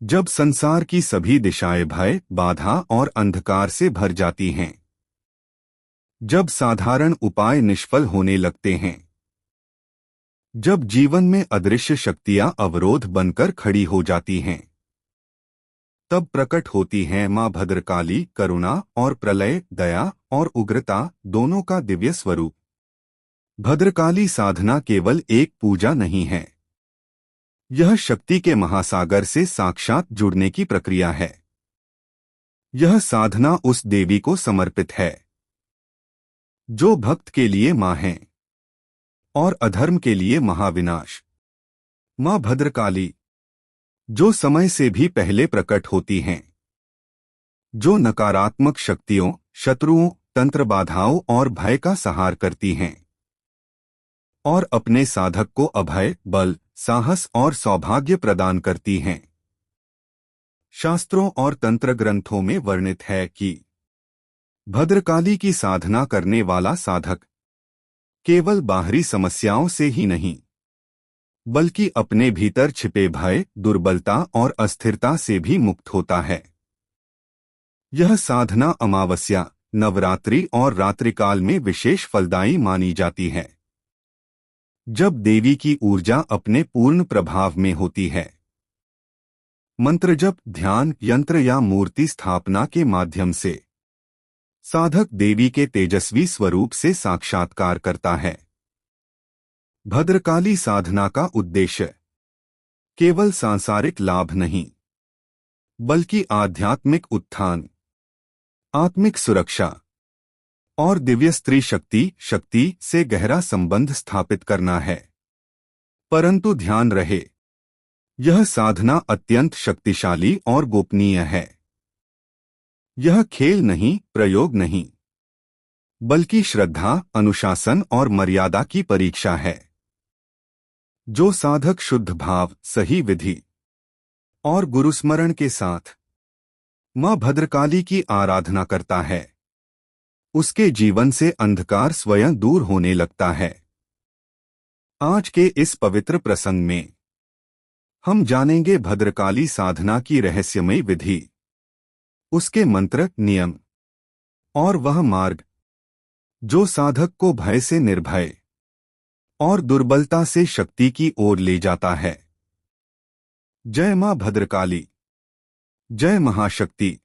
जब संसार की सभी दिशाएं भय, बाधा और अंधकार से भर जाती हैं, जब साधारण उपाय निष्फल होने लगते हैं, जब जीवन में अदृश्य शक्तियां अवरोध बनकर खड़ी हो जाती हैं, तब प्रकट होती हैं मां भद्रकाली, करुणा और प्रलय, दया और उग्रता दोनों का दिव्य स्वरूप। भद्रकाली साधना केवल एक पूजा नहीं है, यह शक्ति के महासागर से साक्षात जुड़ने की प्रक्रिया है। यह साधना उस देवी को समर्पित है जो भक्त के लिए मां है और अधर्म के लिए महाविनाश। मां भद्रकाली, जो समय से भी पहले प्रकट होती हैं, जो नकारात्मक शक्तियों, शत्रुओं, तंत्र बाधाओं और भय का संहार करती हैं और अपने साधक को अभय, बल, साहस और सौभाग्य प्रदान करती हैं। शास्त्रों और तंत्र ग्रंथों में वर्णित है कि भद्रकाली की साधना करने वाला साधक केवल बाहरी समस्याओं से ही नहीं, बल्कि अपने भीतर छिपे भय, दुर्बलता और अस्थिरता से भी मुक्त होता है। यह साधना अमावस्या, नवरात्रि और रात्रिकाल में विशेष फलदायी मानी जाती है, जब देवी की ऊर्जा अपने पूर्ण प्रभाव में होती है। मंत्र जप, ध्यान, यंत्र या मूर्ति स्थापना के माध्यम से साधक देवी के तेजस्वी स्वरूप से साक्षात्कार करता है। भद्रकाली साधना का उद्देश्य केवल सांसारिक लाभ नहीं, बल्कि आध्यात्मिक उत्थान, आत्मिक सुरक्षा और दिव्य स्त्री शक्ति से गहरा संबंध स्थापित करना है। परंतु ध्यान रहे, यह साधना अत्यंत शक्तिशाली और गोपनीय है। यह खेल नहीं, प्रयोग नहीं, बल्कि श्रद्धा, अनुशासन और मर्यादा की परीक्षा है। जो साधक शुद्ध भाव, सही विधि और गुरुस्मरण के साथ मां भद्रकाली की आराधना करता है, उसके जीवन से अंधकार स्वयं दूर होने लगता है। आज के इस पवित्र प्रसंग में हम जानेंगे भद्रकाली साधना की रहस्यमयी विधि, उसके मंत्र, नियम और वह मार्ग जो साधक को भय से निर्भय और दुर्बलता से शक्ति की ओर ले जाता है। जय मां भद्रकाली, जय महाशक्ति।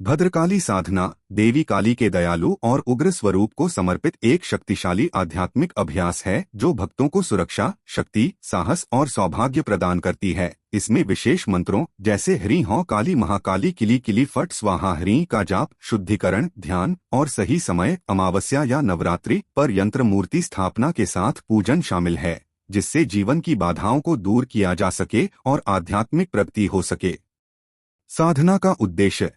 भद्रकाली साधना देवी काली के दयालु और उग्र स्वरूप को समर्पित एक शक्तिशाली आध्यात्मिक अभ्यास है जो भक्तों को सुरक्षा, शक्ति, साहस और सौभाग्य प्रदान करती है। इसमें विशेष मंत्रों जैसे ह्रीं हौं काली महाकाली किली किली फट स्वाहा ह्रीं का जाप, शुद्धिकरण, ध्यान और सही समय, अमावस्या या नवरात्रि पर यंत्र मूर्ति स्थापना के साथ पूजन शामिल है, जिससे जीवन की बाधाओं को दूर किया जा सके और आध्यात्मिक प्रगति हो सके। साधना का उद्देश्य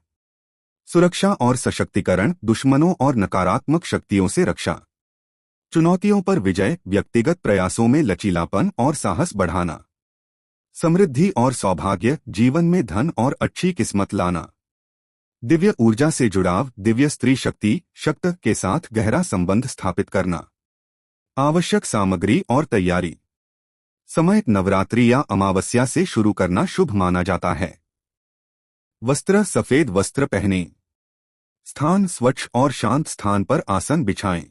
सुरक्षा और सशक्तिकरण, दुश्मनों और नकारात्मक शक्तियों से रक्षा, चुनौतियों पर विजय, व्यक्तिगत प्रयासों में लचीलापन और साहस बढ़ाना, समृद्धि और सौभाग्य, जीवन में धन और अच्छी किस्मत लाना, दिव्य ऊर्जा से जुड़ाव, दिव्य स्त्री शक्ति के साथ गहरा संबंध स्थापित करना। आवश्यक सामग्री और तैयारी। समय नवरात्रि या अमावस्या से शुरू करना शुभ माना जाता है। वस्त्र सफेद वस्त्र पहनें। स्थान स्वच्छ और शांत स्थान पर आसन बिछाएं।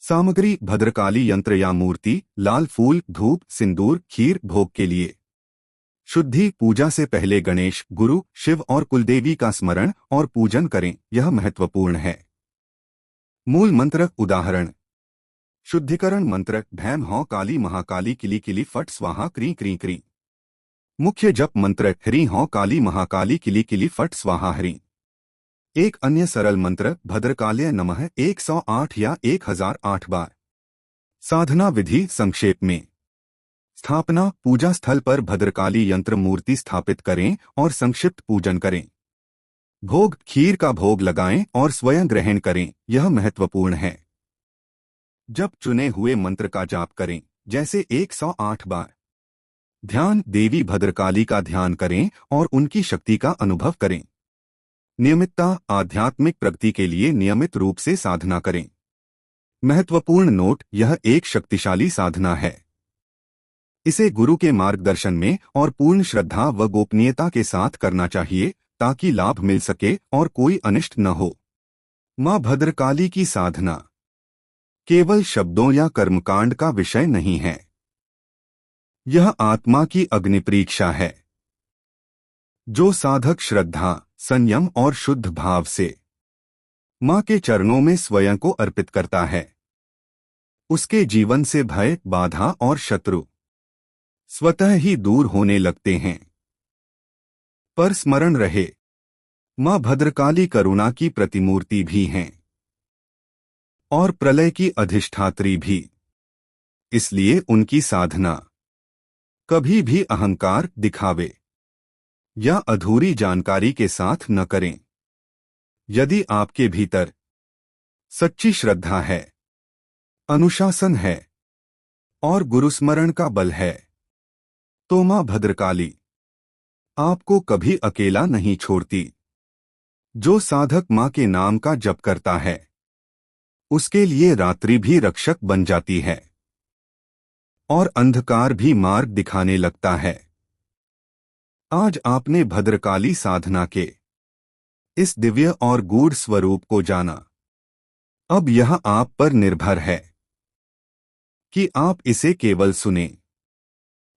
सामग्री भद्रकाली यंत्र या मूर्ति, लाल फूल, धूप, सिंदूर, खीर भोग के लिए। शुद्धि पूजा से पहले गणेश, गुरु, शिव और कुलदेवी का स्मरण और पूजन करें, यह महत्वपूर्ण है। मूल मंत्र उदाहरण। शुद्धिकरण मंत्र भैम हौं काली महाकाली किली किली फट स्वाहा क्री क्री क्री। मुख्य जप मंत्र ह्रीं हौं काली महाकाली किली किली फट स्वाहा ह्रीं। एक अन्य सरल मंत्र भद्रकाल्य नमः 108 या 1008 बार। साधना विधि संक्षेप में। स्थापना पूजा स्थल पर भद्रकाली यंत्र मूर्ति स्थापित करें और संक्षिप्त पूजन करें। भोग खीर का भोग लगाएं और स्वयं ग्रहण करें, यह महत्वपूर्ण है। जब चुने हुए मंत्र का जाप करें, जैसे 108 बार। ध्यान देवी भद्रकाली का ध्यान करें और उनकी शक्ति का अनुभव करें। नियमितता आध्यात्मिक प्रगति के लिए नियमित रूप से साधना करें। महत्वपूर्ण नोट, यह एक शक्तिशाली साधना है। इसे गुरु के मार्गदर्शन में और पूर्ण श्रद्धा व गोपनीयता के साथ करना चाहिए ताकि लाभ मिल सके और कोई अनिष्ट न हो। मां भद्रकाली की साधना केवल शब्दों या कर्मकांड का विषय नहीं है। यह आत्मा की अग्निपरीक्षा है। जो साधक श्रद्धा, संयम और शुद्ध भाव से मां के चरणों में स्वयं को अर्पित करता है, उसके जीवन से भय, बाधा और शत्रु स्वतः ही दूर होने लगते हैं। पर स्मरण रहे, मां भद्रकाली करुणा की प्रतिमूर्ति भी हैं और प्रलय की अधिष्ठात्री भी। इसलिए उनकी साधना कभी भी अहंकार, दिखावे या अधूरी जानकारी के साथ न करें। यदि आपके भीतर सच्ची श्रद्धा है, अनुशासन है और गुरुस्मरण का बल है, तो मां भद्रकाली आपको कभी अकेला नहीं छोड़ती। जो साधक मां के नाम का जप करता है, उसके लिए रात्रि भी रक्षक बन जाती है और अंधकार भी मार्ग दिखाने लगता है। आज आपने भद्रकाली साधना के इस दिव्य और गूढ़ स्वरूप को जाना। अब यह आप पर निर्भर है कि आप इसे केवल सुनें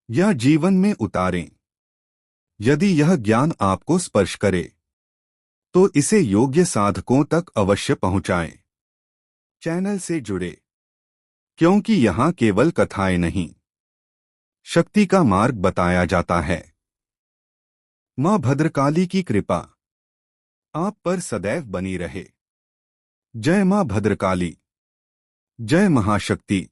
या जीवन में उतारें। यदि यह ज्ञान आपको स्पर्श करे तो इसे योग्य साधकों तक अवश्य पहुंचाएं। चैनल से जुड़े, क्योंकि यहां केवल कथाएं नहीं, शक्ति का मार्ग बताया जाता है। मां भद्रकाली की कृपा आप पर सदैव बनी रहे। जय मां भद्रकाली, जय महाशक्ति।